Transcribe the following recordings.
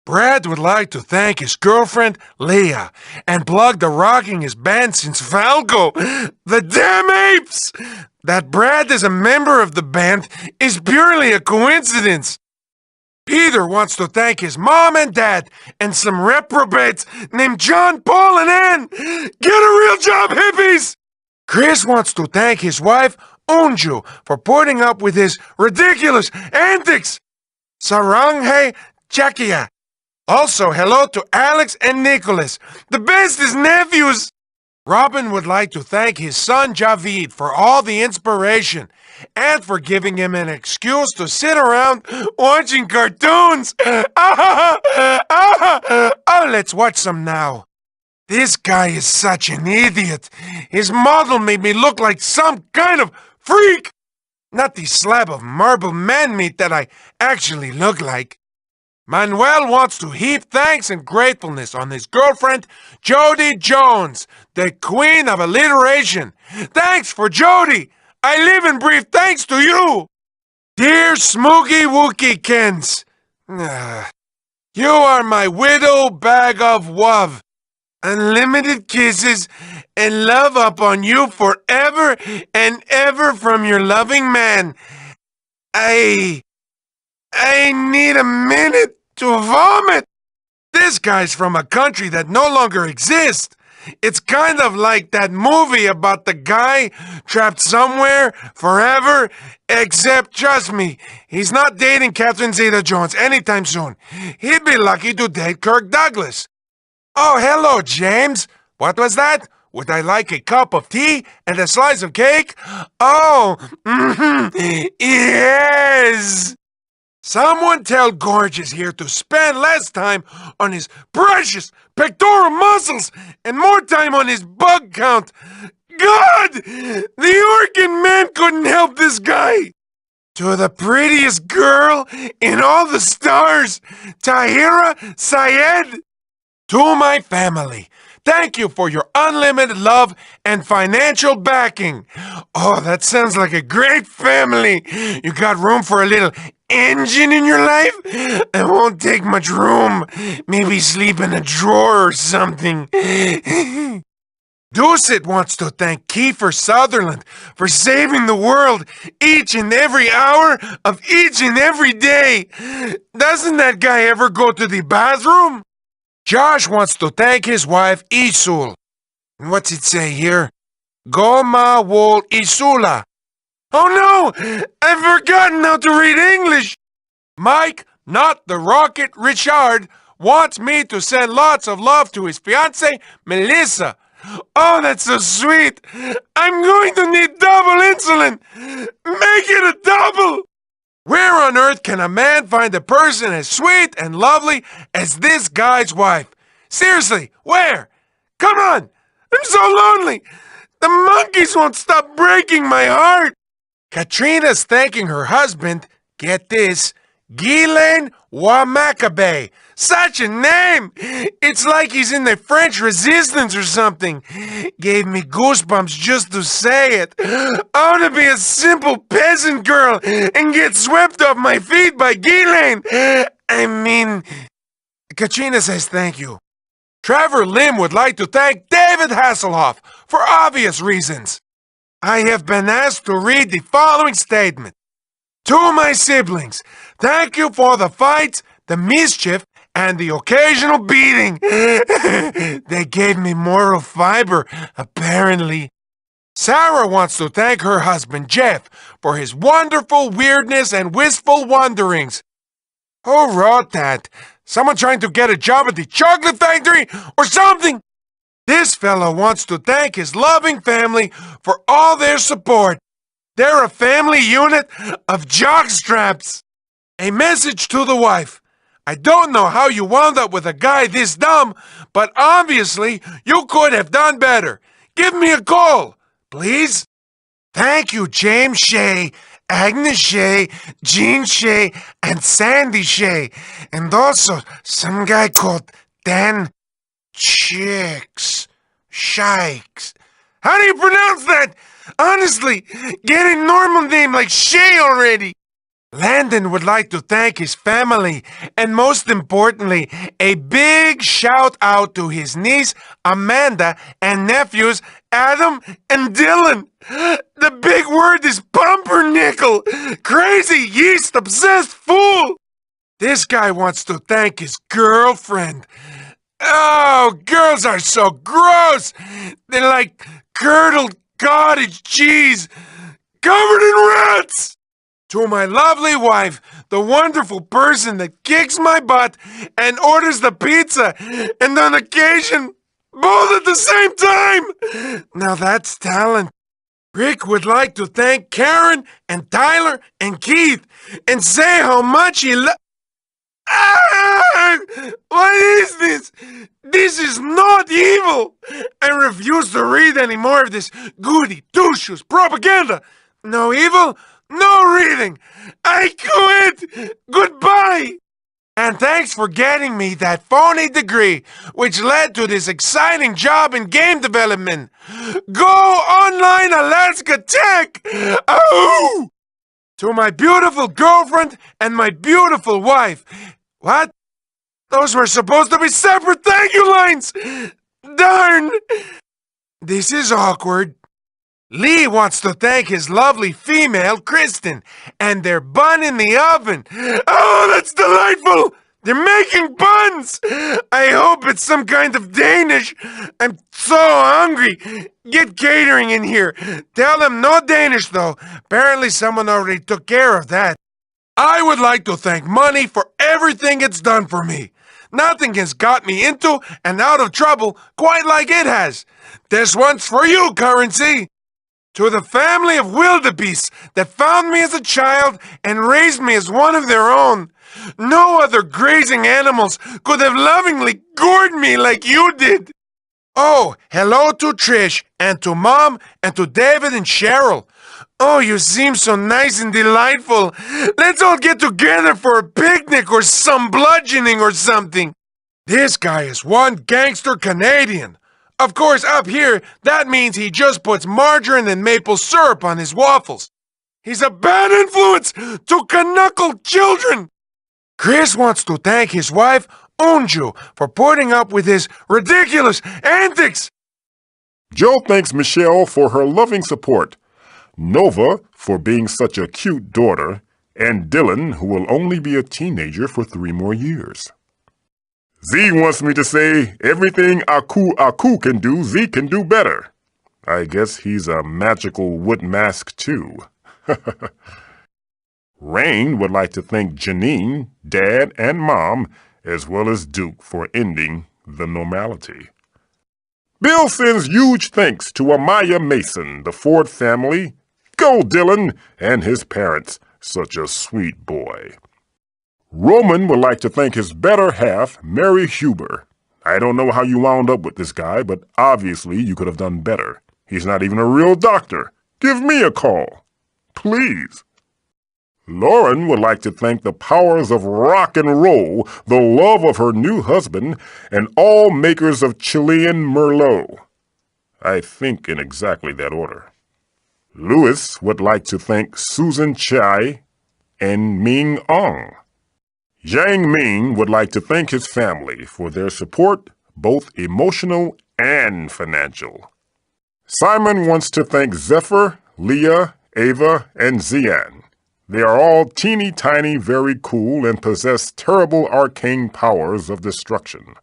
Brad would like to thank his girlfriend, Leah, and plug the rocking his band since Falco, the damn apes! That Brad is a member of the band is purely a coincidence. Peter wants to thank his mom and dad and some reprobates named John, Paul, and Ann. Get a real job, hippies! Chris wants to thank his wife, Unju, for putting up with his ridiculous antics. Saranghe Chakia. Also, hello to Alex and Nicholas, the bestest nephews. Robin would like to thank his son Javid for all the inspiration and for giving him an excuse to sit around watching cartoons. Oh, let's watch some now. This guy is such an idiot. His model made me look like some kind of freak. Not the slab of marble man-meat that I actually look like. Manuel wants to heap thanks and gratefulness on his girlfriend, Jody Jones, the queen of alliteration. Thanks for Jody. I live and breathe thanks to you. Dear Smoogie Wookie Kens, you are my widow bag of love. Unlimited kisses and love up on you forever and ever from your loving man. I need a minute to vomit. This guy's from a country that no longer exists. It's kind of like that movie about the guy trapped somewhere forever, except, trust me, he's not dating Catherine Zeta-Jones anytime soon. He'd be lucky to date Kirk Douglas. Oh, hello, James. What was that? Would I like a cup of tea and a slice of cake? Oh, yes. Someone tell Gorgeous here to spend less time on his precious pectoral muscles and more time on his bug count. God! The organ man couldn't help this guy. To the prettiest girl in all the stars, Tahira Syed. To my family, thank you for your unlimited love and financial backing. Oh, that sounds like a great family. You got room for a little N.Gin in your life? I won't take much room. Maybe sleep in a drawer or something. Doucet wants to thank Kiefer Sutherland for saving the world each and every hour of each and every day. Doesn't that guy ever go to the bathroom? Josh wants to thank his wife, Isul. What's it say here? Goma wol Isula. Oh no! I've forgotten how to read English! Mike, not the Rocket Richard, wants me to send lots of love to his fiancée, Melissa. Oh, that's so sweet! I'm going to need double insulin! Make it a double! Where on earth can a man find a person as sweet and lovely as this guy's wife? Seriously, where? Come on! I'm so lonely! The monkeys won't stop breaking my heart! Katrina's thanking her husband, get this, Ghislaine Wamakabe. Such a name! It's like he's in the French Resistance or something. Gave me goosebumps just to say it. I want to be a simple peasant girl and get swept off my feet by Ghislaine. I mean, Katrina says thank you. Trevor Lim would like to thank David Hasselhoff for obvious reasons. I have been asked to read the following statement. To my siblings, thank you for the fights, the mischief, and the occasional beating. They gave me moral fiber, apparently. Sarah wants to thank her husband, Jeff, for his wonderful weirdness and wistful wanderings. Who wrote that? Someone trying to get a job at the chocolate factory or something? This fellow wants to thank his loving family for all their support. They're a family unit of jockstraps. A message to the wife. I don't know how you wound up with a guy this dumb, but obviously you could have done better. Give me a call, please. Thank you, James Shea, Agnes Shea, Jean Shea, and Sandy Shea. And also some guy called Dan Shikes. How do you pronounce that? Honestly, get a normal name like Shea already. Landon would like to thank his family, and most importantly, a big shout out to his niece, Amanda, and nephews, Adam and Dylan. The big word is pumpernickel. Crazy, yeast-obsessed fool. This guy wants to thank his girlfriend. Oh, girls are so gross. They're like curdled cottage cheese, covered in rats. To my lovely wife, the wonderful person that kicks my butt and orders the pizza, and on occasion, both at the same time. Now that's talent. Rick would like to thank Karen and Tyler and Keith and say how much he what is this? This is not evil. I refuse to read any more of this goody two-shoes propaganda. No evil, no reading. I quit. Goodbye. And thanks for getting me that phony degree, which led to this exciting job in game development. Go online, Alaska Tech. Oh! To my beautiful girlfriend and my beautiful wife. What? Those were supposed to be separate thank you lines! Darn! This is awkward. Lee wants to thank his lovely female, Kristen, and their bun in the oven. Oh, that's delightful! They're making buns! I hope it's some kind of Danish. I'm so hungry. Get catering in here. Tell them no Danish, though. Apparently someone already took care of that. I would like to thank money for everything it's done for me. Nothing has got me into and out of trouble quite like it has. This one's for you, currency. To the family of wildebeests that found me as a child and raised me as one of their own. No other grazing animals could have lovingly gored me like you did. Oh, hello to Trish and to Mom and to David and Cheryl. Oh, you seem so nice and delightful. Let's all get together for a picnic or some bludgeoning or something. This guy is one gangster Canadian. Of course, up here, that means he just puts margarine and maple syrup on his waffles. He's a bad influence to knuckle children. Chris wants to thank his wife, Unju, for putting up with his ridiculous antics. Joe thanks Michelle for her loving support, Nova for being such a cute daughter, and Dylan, who will only be a teenager for 3 more years. Z wants me to say, everything Aku can do, Z can do better. I guess he's a magical wood mask too. Rain would like to thank Janine, Dad, and Mom, as well as Duke for ending the normality. Bill sends huge thanks to Amaya Mason, the Ford family, Go Dylan, and his parents. Such a sweet boy. Roman would like to thank his better half, Mary Huber. I don't know how you wound up with this guy, but obviously you could have done better. He's not even a real doctor. Give me a call. Please. Lauren would like to thank the powers of rock and roll, the love of her new husband, and all makers of Chilean Merlot. I think in exactly that order. Louis would like to thank Susan Chai and Ming Ong. Yang Ming would like to thank his family for their support, both emotional and financial. Simon wants to thank Zephyr, Leah, Ava, and Zian. They are all teeny tiny, very cool, and possess terrible arcane powers of destruction.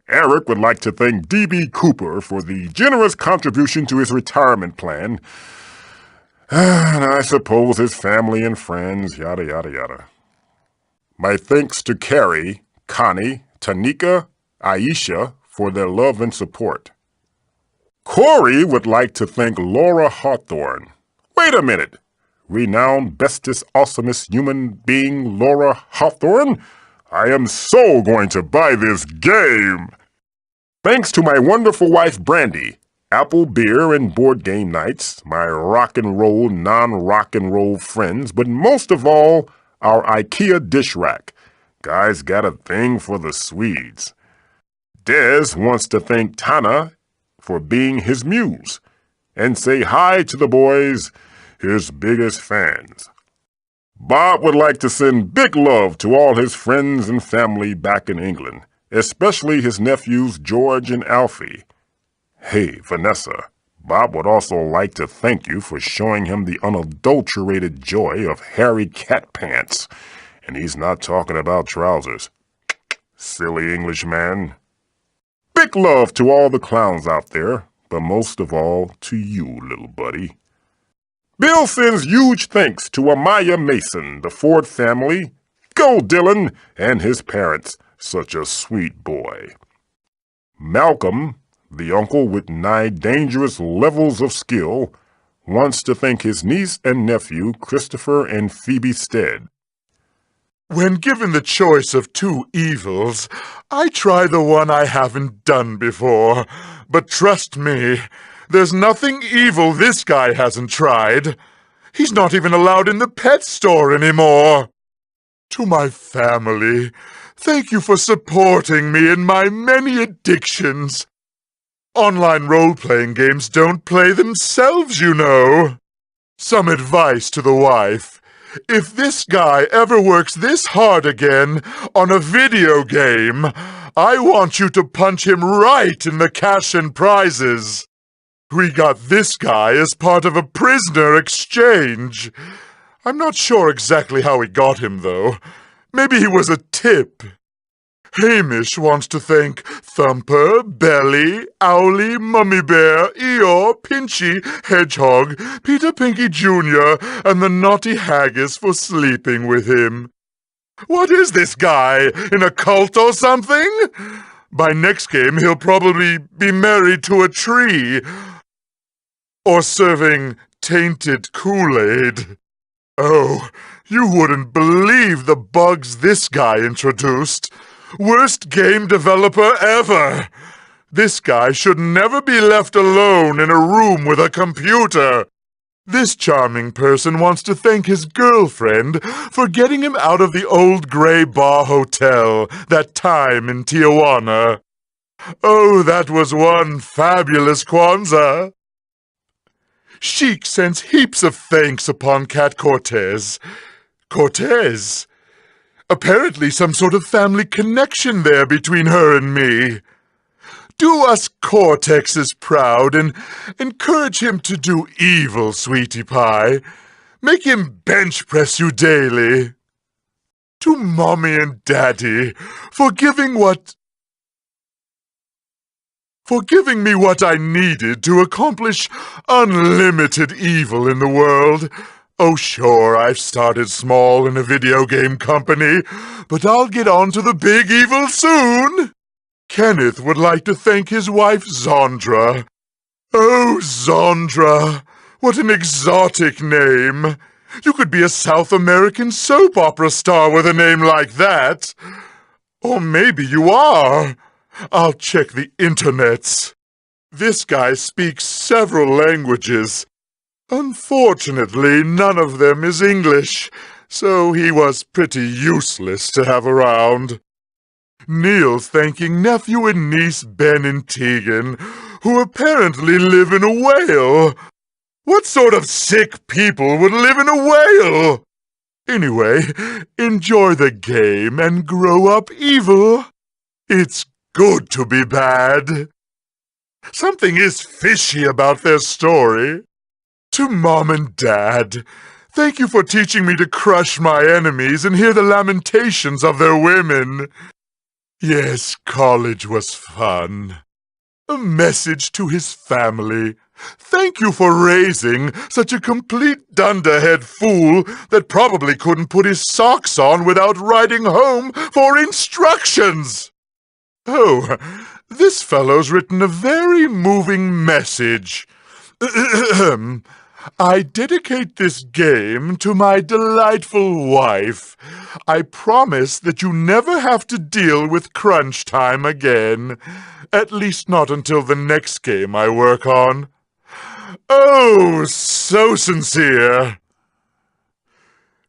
Eric would like to thank D.B. Cooper for the generous contribution to his retirement plan. And I suppose his family and friends, yada yada yada. My thanks to Carrie, Connie, Tanika, Aisha for their love and support. Corey would like to thank Laura Hawthorne. Wait a minute. Renowned bestest awesomest human being Laura Hawthorne? I am so going to buy this game. Thanks to my wonderful wife Brandy, Apple Beer and Board Game Nights, my rock and roll, non-rock and roll friends, but most of all, our IKEA dish rack. Guy's got a thing for the Swedes. Des wants to thank Tana for being his muse, and say hi to the boys, his biggest fans. Bob would like to send big love to all his friends and family back in England, especially his nephews George and Alfie. Hey, Vanessa, Bob would also like to thank you for showing him the unadulterated joy of hairy cat pants. And he's not talking about trousers. Silly Englishman. Big love to all the clowns out there, but most of all to you, little buddy. Bill sends huge thanks to Amaya Mason, the Ford family, Go Dylan, and his parents, such a sweet boy. Malcolm, the uncle with 9 dangerous levels of skill, wants to thank his niece and nephew, Christopher and Phoebe Stead. When given the choice of 2 evils, I try the one I haven't done before. But trust me, there's nothing evil this guy hasn't tried. He's not even allowed in the pet store anymore. To my family, thank you for supporting me in my many addictions. Online role-playing games don't play themselves, you know. Some advice to the wife. If this guy ever works this hard again on a video game, I want you to punch him right in the cash and prizes. We got this guy as part of a prisoner exchange. I'm not sure exactly how we got him, though. Maybe he was a tip. Hamish wants to thank Thumper, Belly, Owly, Mummy Bear, Eeyore, Pinchy, Hedgehog, Peter Pinky Jr., and the naughty Haggis for sleeping with him. What is this guy, in a cult or something? By next game he'll probably be married to a tree. Or serving tainted Kool-Aid. Oh, you wouldn't believe the bugs this guy introduced. Worst game developer ever! This guy should never be left alone in a room with a computer. This charming person wants to thank his girlfriend for getting him out of the old gray bar hotel that time in Tijuana. Oh, that was one fabulous Kwanzaa. Sheik sends heaps of thanks upon Cat Cortez. Cortez? Apparently some sort of family connection there between her and me. Do us Cortexes proud and encourage him to do evil, sweetie pie. Make him bench press you daily. To Mommy and Daddy for giving me what I needed to accomplish unlimited evil in the world. Oh, sure, I've started small in a video game company, but I'll get on to the big evil soon. Kenneth would like to thank his wife, Zondra. Oh, Zondra, what an exotic name. You could be a South American soap opera star with a name like that. Or maybe you are. I'll check the internets. This guy speaks several languages. Unfortunately, none of them is English, so he was pretty useless to have around. Neil's thanking nephew and niece Ben and Tegan, who apparently live in a whale. What sort of sick people would live in a whale? Anyway, enjoy the game and grow up evil. It's good to be bad. Something is fishy about their story. To Mom and Dad, thank you for teaching me to crush my enemies and hear the lamentations of their women. Yes, college was fun. A message to his family. Thank you for raising such a complete dunderhead fool that probably couldn't put his socks on without writing home for instructions. Oh, this fellow's written a very moving message. I dedicate this game to my delightful wife. I promise that you never have to deal with crunch time again. At least not until the next game I work on. Oh, so sincere.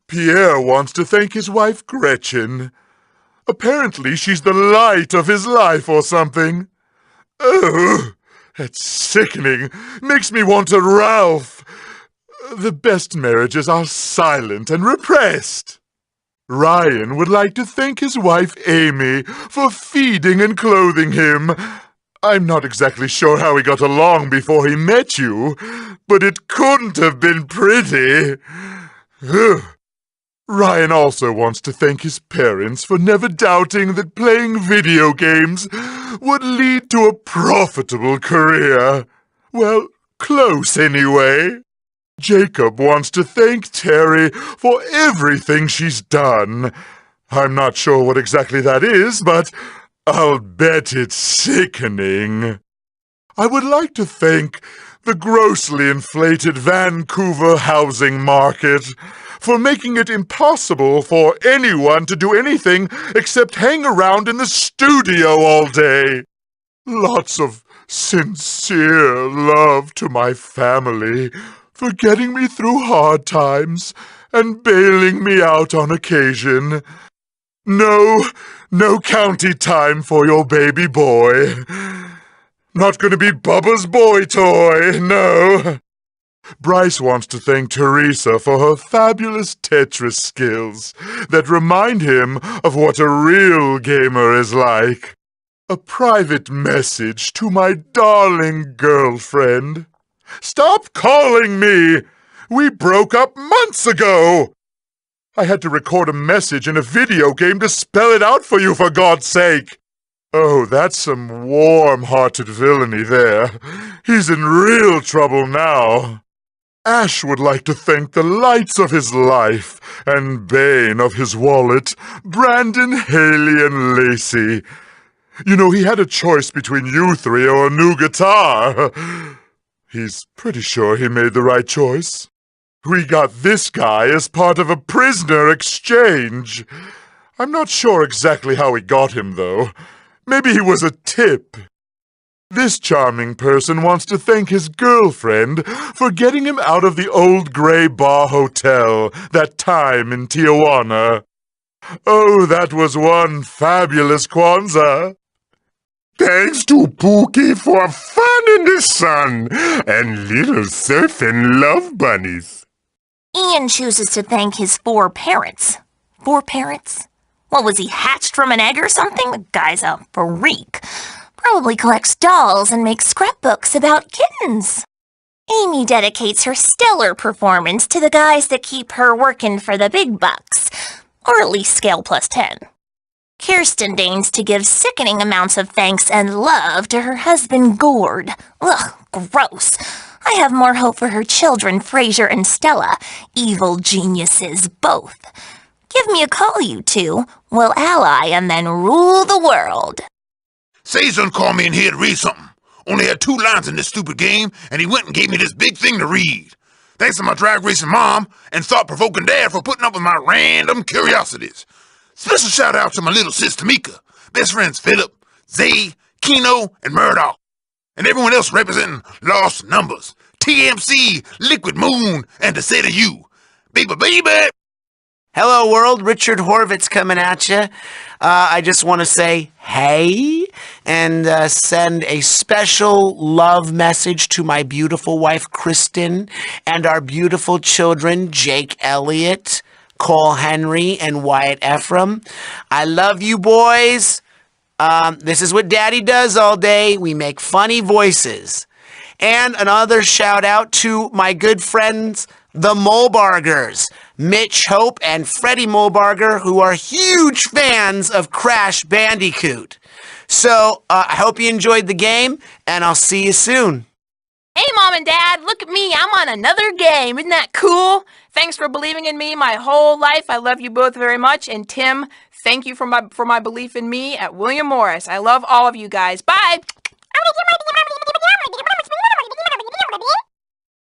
Pierre wants to thank his wife Gretchen. Apparently she's the light of his life or something. Oh, that's sickening. Makes me want a Ralph. The best marriages are silent and repressed. Ryan would like to thank his wife Amy for feeding and clothing him. I'm not exactly sure how he got along before he met you, but it couldn't have been pretty. Ugh. Ryan also wants to thank his parents for never doubting that playing video games would lead to a profitable career. Well, close anyway. Jacob wants to thank Terry for everything she's done. I'm not sure what exactly that is, but I'll bet it's sickening. I would like to thank the grossly inflated Vancouver housing market for making it impossible for anyone to do anything except hang around in the studio all day. Lots of sincere love to my family for getting me through hard times and bailing me out on occasion. No county time for your baby boy. Not gonna be Bubba's boy toy, no. Bryce wants to thank Teresa for her fabulous Tetris skills that remind him of what a real gamer is like. A private message to my darling girlfriend. Stop calling me! We broke up months ago! I had to record a message in a video game to spell it out for you, for God's sake! Oh, that's some warm-hearted villainy there. He's in real trouble now. Ash would like to thank the lights of his life and bane of his wallet, Brandon, Haley, and Lacey. You know, he had a choice between you three or a new guitar. He's pretty sure he made the right choice. We got this guy as part of a prisoner exchange. I'm not sure exactly how we got him, though. Maybe he was a tip. This charming person wants to thank his girlfriend for getting him out of the old gray bar hotel that time in Tijuana. Oh, that was one fabulous Kwanzaa. Thanks to Pookie for fun in the sun and little surfing love bunnies. Ian chooses to thank his 4 parents. 4 parents? What, was he hatched from an egg or something? The guy's a freak. Probably collects dolls and makes scrapbooks about kittens. Amy dedicates her stellar performance to the guys that keep her working for the big bucks, or at least scale +10. Kirsten deigns to give sickening amounts of thanks and love to her husband Gord. Ugh, gross. I have more hope for her children, Fraser and Stella. Evil geniuses, both. Give me a call, you two. We'll ally and then rule the world. Sayson called me in here to read something. Only had 2 lines in this stupid game, and he went and gave me this big thing to read. Thanks to my drag racing mom and thought-provoking dad for putting up with my random curiosities. Special shout-out to my little sis Tamika, best friends Philip, Zay, Keno, and Murdoch, and everyone else representing Lost Numbers, TMC, Liquid Moon, and the Set of You. Baby! Hello, world. Richard Horvitz coming at you. I just want to say hey and send a special love message to my beautiful wife, Kristen, and our beautiful children, Jake Elliott, Cole Henry, and Wyatt Ephraim. I love you, boys. This is what Daddy does all day. We make funny voices. And another shout out to my good friends, the Mulbargers, Mitch Hope and Freddie Mulbarger, who are huge fans of Crash Bandicoot. So, I hope you enjoyed the game, and I'll see you soon. Hey, Mom and Dad, look at me. I'm on another game. Isn't that cool? Thanks for believing in me my whole life. I love you both very much. And Tim, thank you for my belief in me at William Morris. I love all of you guys. Bye.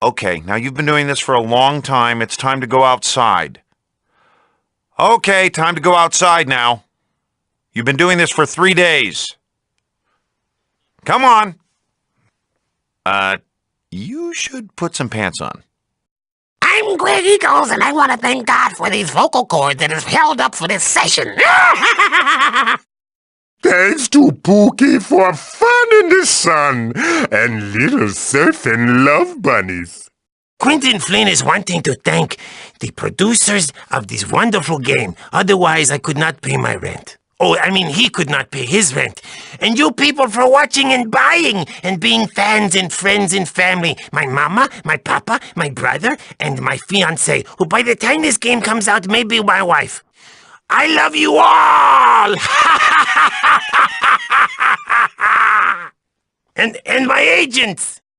Okay, now you've been doing this for a long time. It's time to go outside. Okay, time to go outside now. You've been doing this for 3 days. Come on. You should put some pants on. I'm Greg Eagles, and I want to thank God for these vocal cords that have held up for this session. Thanks to Pookie for fun in the sun and little surfing love bunnies. Quentin Flynn is wanting to thank the producers of this wonderful game. Otherwise, I could not pay my rent. Oh, I mean, he could not pay his rent. And you people for watching and buying and being fans and friends and family. My mama, my papa, my brother, and my fiancé, who by the time this game comes out may be my wife. I love you all! and my agents!